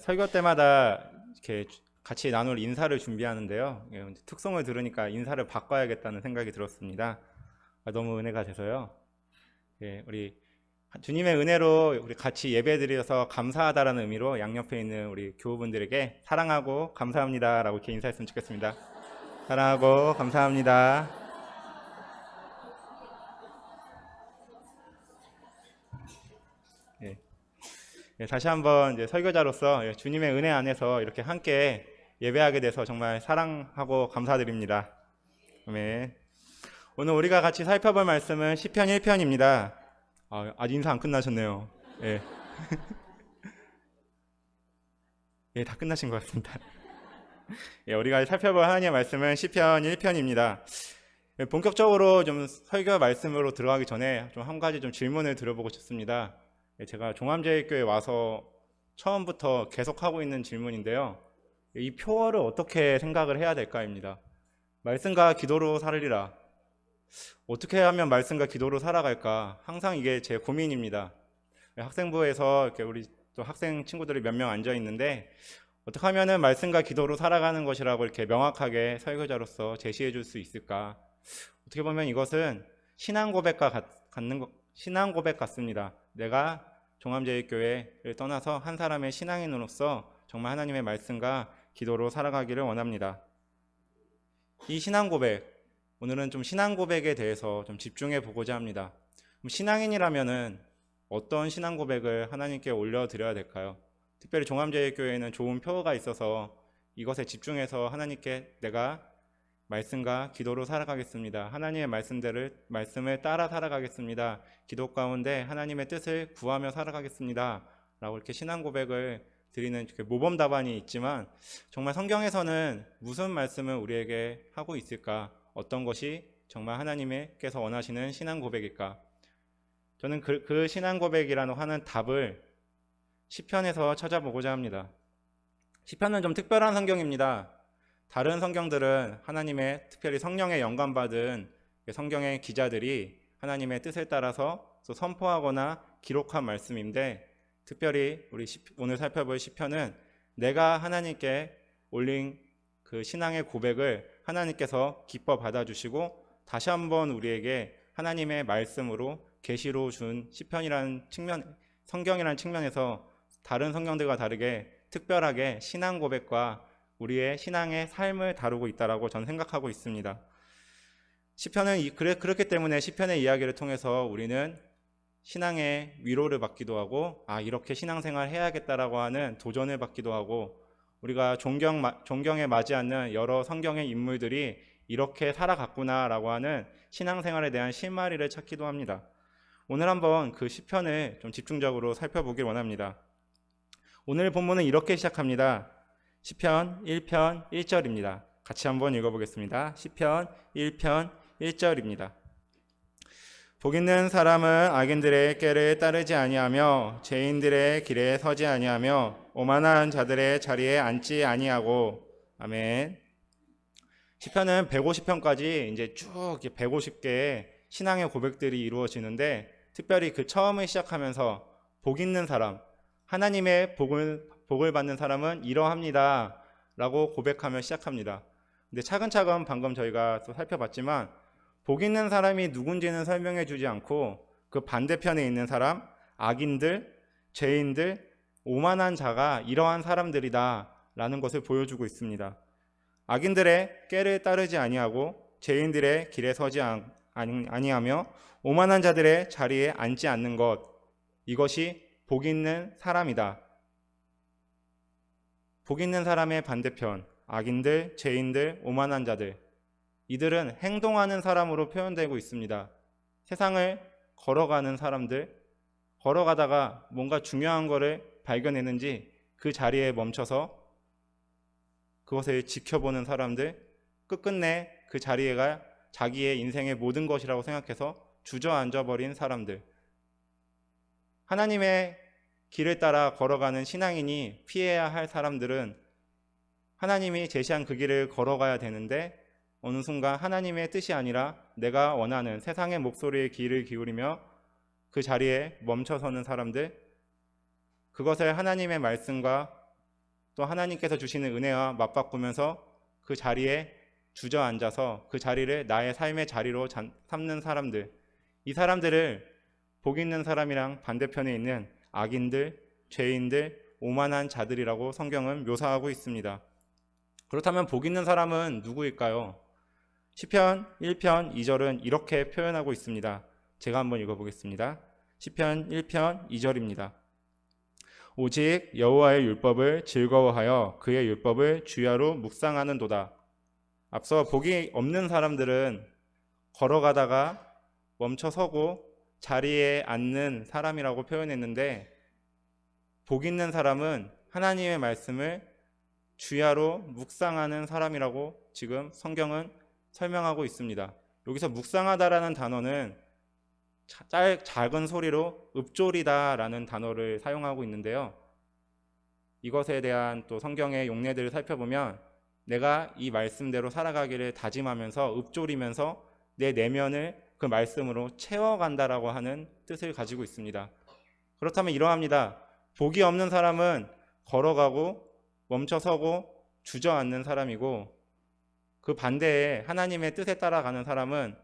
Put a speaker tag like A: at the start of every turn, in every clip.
A: 설교 때마다 이렇게 같이 나눌 인사를 준비하는데요. 특송을 들으니까 인사를 바꿔야겠다는 생각이 들었습니다. 너무 은혜가 돼서요. 우리 주님의 은혜로 우리 같이 예배드려서 감사하다라는 의미로 양옆에 있는 우리 교우분들에게 사랑하고 감사합니다라고 이렇게 인사했으면 좋겠습니다. 사랑하고 감사합니다. 다시 한번 이제 설교자로서 주님의 은혜 안에서 이렇게 함께 예배하게 돼서 정말 사랑하고 감사드립니다. 아멘. 오늘 우리가 같이 살펴볼 말씀은 시편 1편입니다. 아직 인사 안 끝나셨네요. 예. 다 끝나신 것 같습니다. 우리가 살펴볼 하나님의 말씀은 시편 1편입니다. 본격적으로 좀 설교 말씀으로 들어가기 전에 좀 한 가지 좀 질문을 드려보고 싶습니다. 제가 종암제일교회에 와서 처음부터 계속하고 있는 질문인데요. 이 표어를 어떻게 생각을 해야 될까입니다. 말씀과 기도로 살리라. 어떻게 하면 말씀과 기도로 살아갈까? 항상 이게 제 고민입니다. 학생부에서 이렇게 우리 또 학생 친구들이 몇 명 앉아 있는데 어떻게 하면은 말씀과 기도로 살아가는 것이라고 이렇게 명확하게 설교자로서 제시해 줄 수 있을까? 어떻게 보면 이것은 신앙 고백 같습니다. 내가 종암제일교회를 떠나서 한 사람의 신앙인으로서 정말 하나님의 말씀과 기도로 살아가기를 원합니다. 이 신앙 고백, 오늘은 좀 신앙 고백에 대해서 좀 집중해 보고자 합니다. 신앙인이라면은 어떤 신앙 고백을 하나님께 올려드려야 될까요? 특별히 종암제일교회에는 좋은 표어가 있어서 이것에 집중해서 하나님께 내가 말씀과 기도로 살아가겠습니다. 하나님의 말씀을 따라 살아가겠습니다. 기도 가운데 하나님의 뜻을 구하며 살아가겠습니다. 라고 이렇게 신앙 고백을 드리는 모범 답안이 있지만 정말 성경에서는 무슨 말씀을 우리에게 하고 있을까? 어떤 것이 정말 하나님께서 원하시는 신앙 고백일까? 저는 그 신앙 고백이라는 하는 답을 시편에서 찾아보고자 합니다. 시편은 좀 특별한 성경입니다. 다른 성경들은 하나님의 특별히 성령의 영감받은 성경의 기자들이 하나님의 뜻을 따라서 선포하거나 기록한 말씀인데 특별히 우리 오늘 살펴볼 시편은 내가 하나님께 올린 그 신앙의 고백을 하나님께서 기뻐 받아주시고 다시 한번 우리에게 하나님의 말씀으로 계시로 준 시편이라는 측면, 성경이라는 측면에서 다른 성경들과 다르게 특별하게 신앙 고백과 우리의 신앙의 삶을 다루고 있다라고 저는 생각하고 있습니다. 시편은 그렇기 때문에 시편의 이야기를 통해서 우리는 신앙의 위로를 받기도 하고 이렇게 신앙생활 해야겠다라고 하는 도전을 받기도 하고 우리가 존경에 맞지 않는 여러 성경의 인물들이 이렇게 살아갔구나라고 하는 신앙생활에 대한 실마리를 찾기도 합니다. 오늘 한번 그 시편을 좀 집중적으로 살펴보길 원합니다. 오늘 본문은 이렇게 시작합니다. 시편 1편 1절입니다. 같이 한번 읽어보겠습니다. 시편 1편 1절입니다. 복 있는 사람은 악인들의 꾀를 따르지 아니하며 죄인들의 길에 서지 아니하며 오만한 자들의 자리에 앉지 아니하고. 아멘. 시편은 150편까지 이제 쭉 150개의 신앙의 고백들이 이루어지는데 특별히 그 처음을 시작하면서 복 있는 사람, 하나님의 복을 받는 사람은 이러합니다 라고 고백하며 시작합니다. 근데 차근차근 방금 저희가 또 살펴봤지만 복 있는 사람이 누군지는 설명해 주지 않고 그 반대편에 있는 사람, 악인들, 죄인들, 오만한 자가 이러한 사람들이다 라는 것을 보여주고 있습니다. 악인들의 꾀를 따르지 아니하고 죄인들의 길에 서지 아니하며 오만한 자들의 자리에 앉지 않는 것, 이것이 복 있는 사람이다. 복 있는 사람의 반대편, 악인들, 죄인들, 오만한 자들, 이들은 행동하는 사람으로 표현되고 있습니다. 세상을 걸어가는 사람들, 걸어가다가 뭔가 중요한 것을 발견했는지 그 자리에 멈춰서 그것을 지켜보는 사람들, 끝끝내 그 자리가 자기의 인생의 모든 것이라고 생각해서 주저앉아버린 사람들, 하나님의 길을 따라 걸어가는 신앙인이 피해야 할 사람들은 하나님이 제시한 그 길을 걸어가야 되는데 어느 순간 하나님의 뜻이 아니라 내가 원하는 세상의 목소리에 귀를 기울이며 그 자리에 멈춰서는 사람들, 그것을 하나님의 말씀과 또 하나님께서 주시는 은혜와 맞바꾸면서 그 자리에 주저앉아서 그 자리를 나의 삶의 자리로 삼는 사람들, 이 사람들을 복 있는 사람이랑 반대편에 있는 악인들, 죄인들, 오만한 자들이라고 성경은 묘사하고 있습니다. 그렇다면 복 있는 사람은 누구일까요? 시편 1편 2절은 이렇게 표현하고 있습니다. 제가 한번 읽어보겠습니다. 시편 1편 2절입니다. 오직 여호와의 율법을 즐거워하여 그의 율법을 주야로 묵상하는도다. 앞서 복이 없는 사람들은 걸어가다가 멈춰서고 자리에 앉는 사람이라고 표현했는데, 복 있는 사람은 하나님의 말씀을 주야로 묵상하는 사람이라고 지금 성경은 설명하고 있습니다. 여기서 묵상하다라는 단어는 작은 소리로 읊조리다라는 단어를 사용하고 있는데요. 이것에 대한 또 성경의 용례들을 살펴보면 내가 이 말씀대로 살아가기를 다짐하면서 읊조리면서 내 내면을 그 말씀으로 채워간다라고 하는 뜻을 가지고 있습니다. 그렇다면 이러합니다. 복이 없는 사람은 걸어가고 멈춰서고 주저앉는 사람이고, 그 반대에 하나님의 뜻에 따라가는 사람은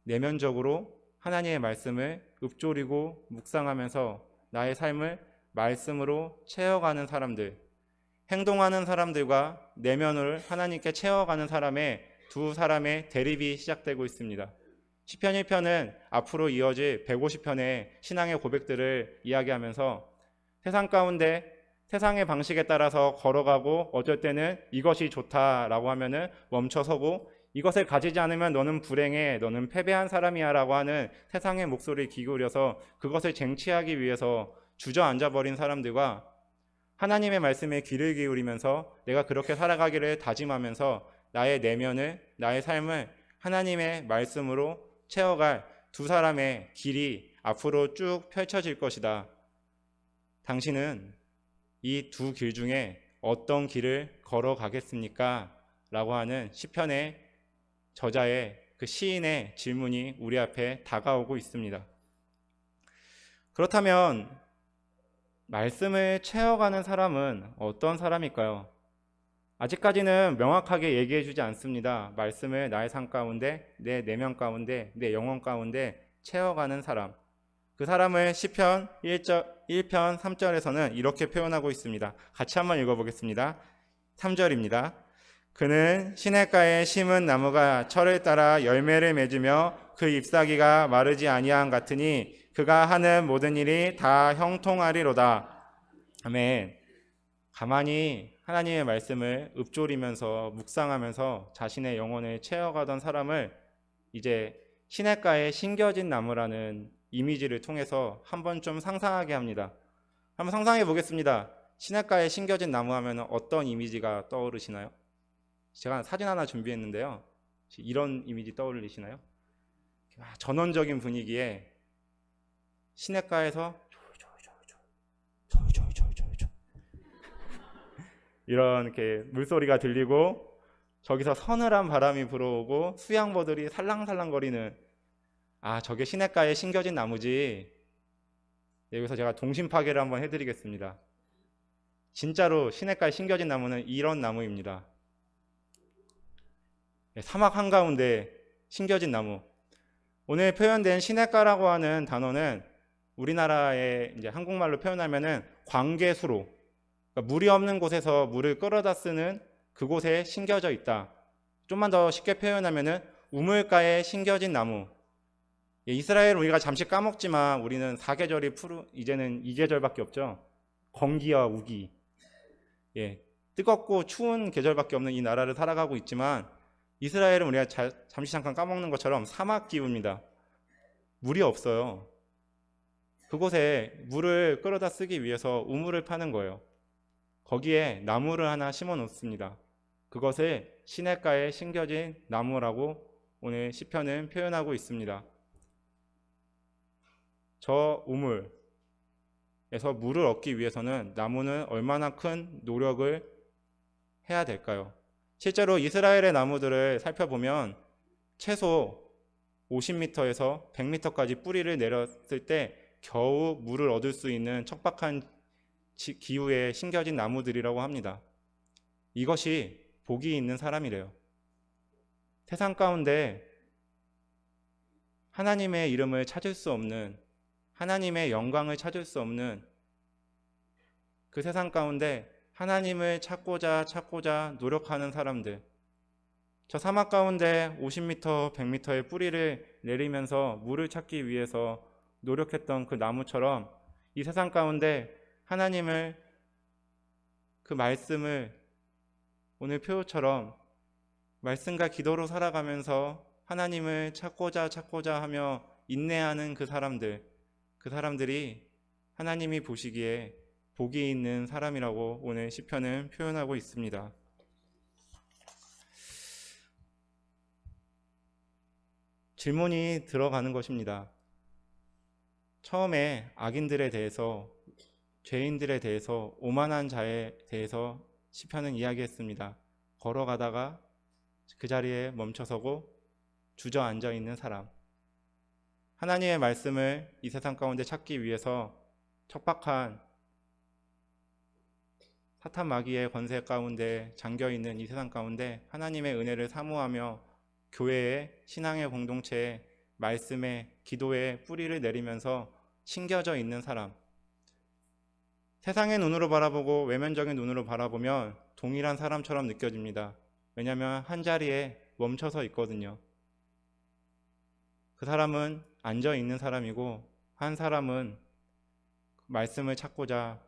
A: 내면적으로 하나님의 말씀을 읊조리고 묵상하면서 나의 삶을 말씀으로 채워가는 사람들, 행동하는 사람들과 내면을 하나님께 채워가는 사람의 두 사람의 대립이 시작되고 있습니다. 시편 1편은 앞으로 이어질 150편의 신앙의 고백들을 이야기하면서 세상 가운데 세상의 방식에 따라서 걸어가고 어쩔 때는 이것이 좋다라고 하면은 멈춰서고, 이것을 가지지 않으면 너는 불행해, 너는 패배한 사람이야 라고 하는 세상의 목소리를 기울여서 그것을 쟁취하기 위해서 주저앉아버린 사람들과 하나님의 말씀에 귀를 기울이면서 내가 그렇게 살아가기를 다짐하면서 나의 내면을, 나의 삶을 하나님의 말씀으로 채워갈 두 사람의 길이 앞으로 쭉 펼쳐질 것이다. 당신은 이 두 길 중에 어떤 길을 걸어가겠습니까? 라고 하는 시편의 저자의 그 시인의 질문이 우리 앞에 다가오고 있습니다. 그렇다면 말씀을 채워가는 사람은 어떤 사람일까요? 아직까지는 명확하게 얘기해 주지 않습니다. 말씀을 나의 삶 가운데, 내 내면 가운데, 내 영혼 가운데 채워가는 사람. 그 사람을 시편 1편 3절에서는 이렇게 표현하고 있습니다. 같이 한번 읽어보겠습니다. 3절입니다. 그는 시냇가에 심은 나무가 철을 따라 열매를 맺으며 그 잎사귀가 마르지 아니함 같으니 그가 하는 모든 일이 다 형통하리로다. 아멘. 가만히 하나님의 말씀을 읊조리면서 묵상하면서 자신의 영혼을 채워가던 사람을 이제 시냇가에 심겨진 나무라는 이미지를 통해서 한번 좀 상상하게 합니다. 한번 상상해 보겠습니다. 시냇가에 심겨진 나무 하면 어떤 이미지가 떠오르시나요? 제가 사진 하나 준비했는데요. 이런 이미지 떠올리시나요? 전원적인 분위기에 시냇가에서 이런 이렇게 물소리가 들리고 저기서 서늘한 바람이 불어오고 수양버들이 살랑살랑거리는, 저게 시냇가에 심겨진 나무지. 여기서 제가 동심 파괴를 한번 해드리겠습니다. 진짜로 시냇가에 심겨진 나무는 이런 나무입니다. 사막 한가운데 심겨진 나무. 오늘 표현된 시냇가라고 하는 단어는 우리나라의 이제 한국말로 표현하면은 광개수로, 그러니까 물이 없는 곳에서 물을 끌어다 쓰는 그곳에 심겨져 있다. 좀만 더 쉽게 표현하면은 우물가에 심겨진 나무. 이스라엘 우리가 잠시 까먹지만 우리는 4계절이 이제는 2계절밖에 없죠. 건기와 우기. 뜨겁고 추운 계절밖에 없는 이 나라를 살아가고 있지만 이스라엘은 우리가 잠시 잠깐 까먹는 것처럼 사막 기후입니다. 물이 없어요. 그곳에 물을 끌어다 쓰기 위해서 우물을 파는 거예요. 거기에 나무를 하나 심어 놓습니다. 그것을 시냇가에 심겨진 나무라고 오늘 시편은 표현하고 있습니다. 저 우물에서 물을 얻기 위해서는 나무는 얼마나 큰 노력을 해야 될까요? 실제로 이스라엘의 나무들을 살펴보면 최소 50m에서 100m까지 뿌리를 내렸을 때 겨우 물을 얻을 수 있는 척박한 기후에 심겨진 나무들이라고 합니다. 이것이 복이 있는 사람이래요. 세상 가운데 하나님의 이름을 찾을 수 없는, 하나님의 영광을 찾을 수 없는 그 세상 가운데 하나님을 찾고자 노력하는 사람들, 저 사막 가운데 50m, 100m의 뿌리를 내리면서 물을 찾기 위해서 노력했던 그 나무처럼 이 세상 가운데 하나님을, 그 말씀을 오늘 표처럼 말씀과 기도로 살아가면서 하나님을 찾고자 하며 인내하는 그 사람들이 하나님이 보시기에 복이 있는 사람이라고 오늘 시편은 표현하고 있습니다. 질문이 들어가는 것입니다. 처음에 악인들에 대해서, 죄인들에 대해서, 오만한 자에 대해서 시편은 이야기했습니다. 걸어가다가 그 자리에 멈춰서고 주저앉아 있는 사람, 하나님의 말씀을 이 세상 가운데 찾기 위해서 척박한 사탄 마귀의 권세 가운데 잠겨있는 이 세상 가운데 하나님의 은혜를 사모하며 교회의 신앙의 공동체에 말씀에 기도에 뿌리를 내리면서 심겨져 있는 사람, 세상의 눈으로 바라보고 외면적인 눈으로 바라보면 동일한 사람처럼 느껴집니다. 왜냐하면 한 자리에 멈춰서 있거든요. 그 사람은 앉아 있는 사람이고 한 사람은 말씀을 찾고자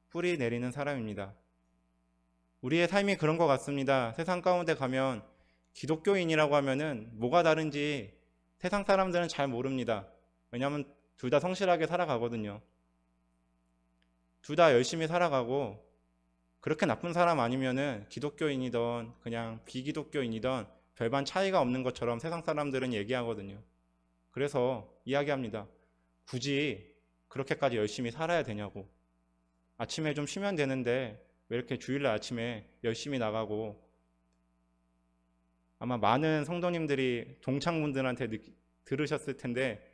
A: 뿌리 내리는 사람입니다. 우리의 삶이 그런 것 같습니다. 세상 가운데 가면 기독교인이라고 하면은 뭐가 다른지 세상 사람들은 잘 모릅니다. 왜냐하면 둘 다 성실하게 살아가거든요. 둘 다 열심히 살아가고 그렇게 나쁜 사람 아니면은 기독교인이든 그냥 비기독교인이든 별반 차이가 없는 것처럼 세상 사람들은 얘기하거든요. 그래서 이야기합니다. 굳이 그렇게까지 열심히 살아야 되냐고. 아침에 좀 쉬면 되는데 왜 이렇게 주일날 아침에 열심히 나가고. 아마 많은 성도님들이 동창분들한테 들으셨을 텐데,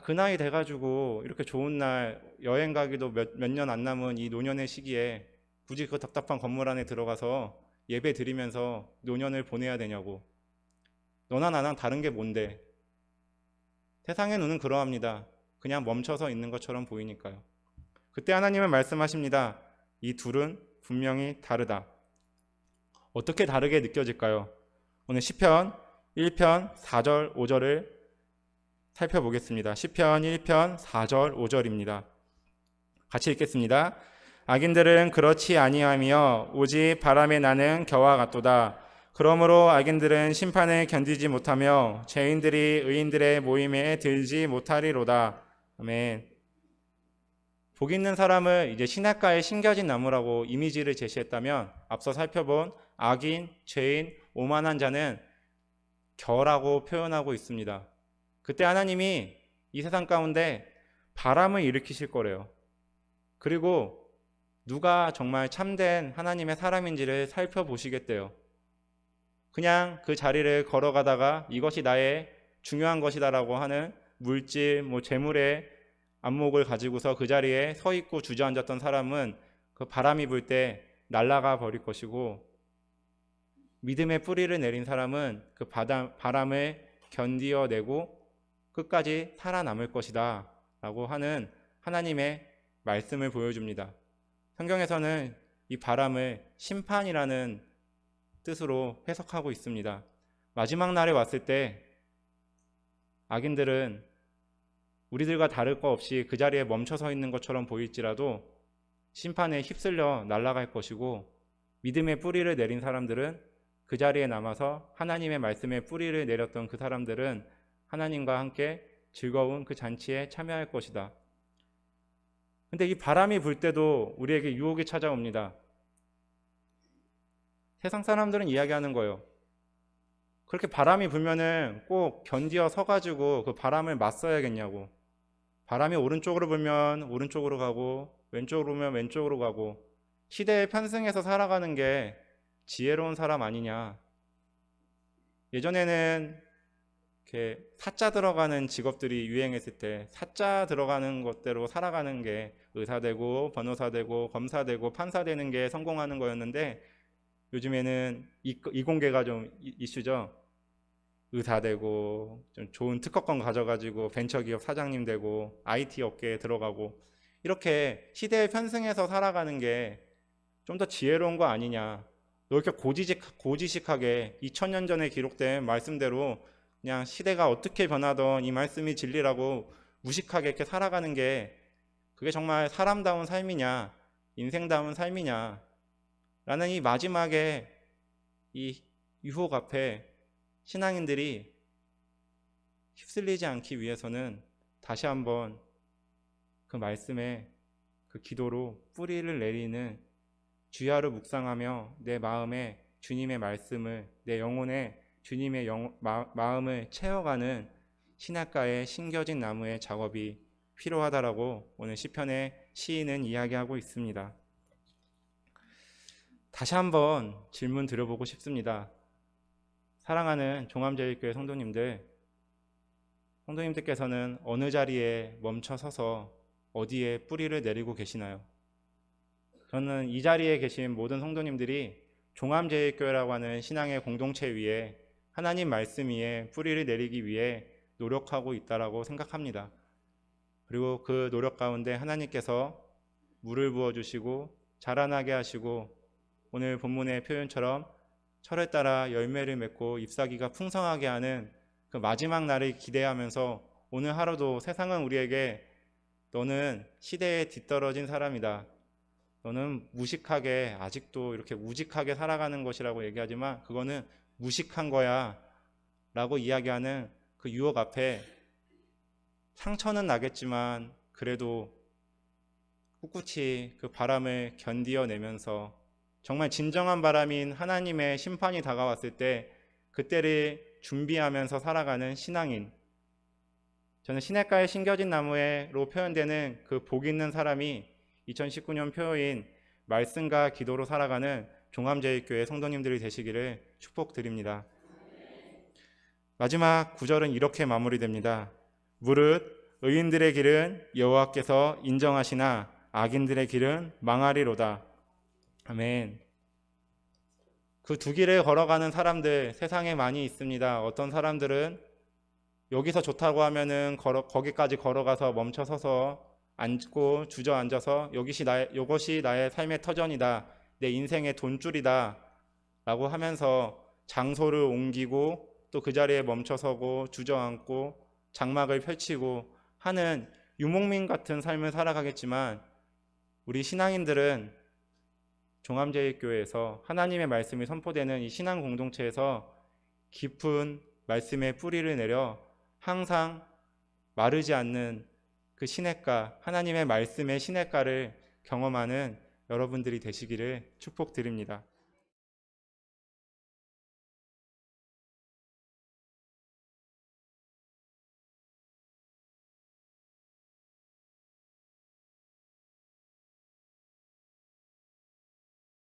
A: 그 나이 돼가지고 이렇게 좋은 날 여행 가기도 몇 년 안 남은 이 노년의 시기에 굳이 그 답답한 건물 안에 들어가서 예배 드리면서 노년을 보내야 되냐고. 너나 나랑 다른 게 뭔데. 세상의 눈은 그러합니다. 그냥 멈춰서 있는 것처럼 보이니까요. 그때 하나님은 말씀하십니다. 이 둘은 분명히 다르다. 어떻게 다르게 느껴질까요? 오늘 시편 1편 4절 5절을 살펴보겠습니다. 시편 1편 4절 5절입니다. 같이 읽겠습니다. 악인들은 그렇지 아니하며 오직 바람에 나는 겨와 같도다. 그러므로 악인들은 심판을 견디지 못하며 죄인들이 의인들의 모임에 들지 못하리로다. 아멘. 복 있는 사람을 이제 신학가에 심겨진 나무라고 이미지를 제시했다면, 앞서 살펴본 악인, 죄인, 오만한 자는 겨라고 표현하고 있습니다. 그때 하나님이 이 세상 가운데 바람을 일으키실 거래요. 그리고 누가 정말 참된 하나님의 사람인지를 살펴보시겠대요. 그냥 그 자리를 걸어가다가 이것이 나의 중요한 것이다라고 하는 물질, 재물의 안목을 가지고서 그 자리에 서 있고 주저앉았던 사람은 그 바람이 불 때 날아가 버릴 것이고, 믿음의 뿌리를 내린 사람은 그 바람을 견디어내고 끝까지 살아남을 것이다 라고 하는 하나님의 말씀을 보여줍니다. 성경에서는 이 바람을 심판이라는 뜻으로 해석하고 있습니다. 마지막 날에 왔을 때 악인들은 우리들과 다를 것 없이 그 자리에 멈춰서 있는 것처럼 보일지라도 심판에 휩쓸려 날아갈 것이고, 믿음의 뿌리를 내린 사람들은 그 자리에 남아서 하나님의 말씀에 뿌리를 내렸던 그 사람들은 하나님과 함께 즐거운 그 잔치에 참여할 것이다. 근데 이 바람이 불 때도 우리에게 유혹이 찾아옵니다. 세상 사람들은 이야기하는 거예요. 그렇게 바람이 불면은 꼭 견디어 서가지고 그 바람을 맞서야겠냐고. 바람이 오른쪽으로 불면 오른쪽으로 가고 왼쪽으로 불면 왼쪽으로 가고, 시대에 편승해서 살아가는 게 지혜로운 사람 아니냐. 예전에는 이렇게 사자 들어가는 직업들이 유행했을 때 사자 들어가는 것대로 살아가는 게 의사 되고 변호사 되고 검사 되고 판사 되는 게 성공하는 거였는데 요즘에는 이공계가 좀 이슈죠. 의사 되고 좀 좋은 특허권 가져가지고 벤처기업 사장님 되고 IT 업계에 들어가고 이렇게 시대에 편승해서 살아가는 게 좀 더 지혜로운 거 아니냐. 너 이렇게 고지식하게 2000년 전에 기록된 말씀대로 그냥 시대가 어떻게 변하던 이 말씀이 진리라고 무식하게 이렇게 살아가는 게 그게 정말 사람다운 삶이냐, 인생다운 삶이냐 라는 이 마지막에 이 유혹 앞에 신앙인들이 휩쓸리지 않기 위해서는 다시 한번 그 말씀에 그 기도로 뿌리를 내리는 주야로 묵상하며 내 마음에 주님의 말씀을, 내 영혼에 주님의 마음을 채워가는 신학가의 심겨진 나무의 작업이 필요하다라고 오늘 시편의 시인은 이야기하고 있습니다. 다시 한번 질문 드려보고 싶습니다. 사랑하는 종암제일교회 성도님들께서는 어느 자리에 멈춰 서서 어디에 뿌리를 내리고 계시나요? 저는 이 자리에 계신 모든 성도님들이 종암제일교회라고 하는 신앙의 공동체 위에 하나님 말씀 위에 뿌리를 내리기 위해 노력하고 있다라고 생각합니다. 그리고 그 노력 가운데 하나님께서 물을 부어주시고 자라나게 하시고 오늘 본문의 표현처럼 철을 따라 열매를 맺고 잎사귀가 풍성하게 하는 그 마지막 날을 기대하면서 오늘 하루도 세상은 우리에게 너는 시대에 뒤떨어진 사람이다. 너는 무식하게 아직도 이렇게 우직하게 살아가는 것이라고 얘기하지만 그거는 무식한 거야 라고 이야기하는 그 유혹 앞에 상처는 나겠지만 그래도 꿋꿋이 그 바람을 견디어내면서 정말 진정한 바람인 하나님의 심판이 다가왔을 때 그때를 준비하면서 살아가는 신앙인, 저는 시냇가에 심겨진 나무로 표현되는 그 복 있는 사람이 2019년 표어인 말씀과 기도로 살아가는 종암제일교회 성도님들이 되시기를 축복드립니다. 마지막 구절은 이렇게 마무리됩니다. 무릇 의인들의 길은 여호와께서 인정하시나 악인들의 길은 망하리로다. 아멘. 그 두 길을 걸어가는 사람들 세상에 많이 있습니다. 어떤 사람들은 여기서 좋다고 하면은 거기까지 걸어가서 멈춰서서 앉고 주저앉아서 이것이 나의 삶의 터전이다. 내 인생의 돈줄이다. 라고 하면서 장소를 옮기고 또 그 자리에 멈춰서고 주저앉고 장막을 펼치고 하는 유목민 같은 삶을 살아가겠지만 우리 신앙인들은 종암제일교회에서 하나님의 말씀이 선포되는 이 신앙 공동체에서 깊은 말씀의 뿌리를 내려 항상 마르지 않는 그 시냇가, 하나님의 말씀의 시냇가를 경험하는 여러분들이 되시기를 축복드립니다.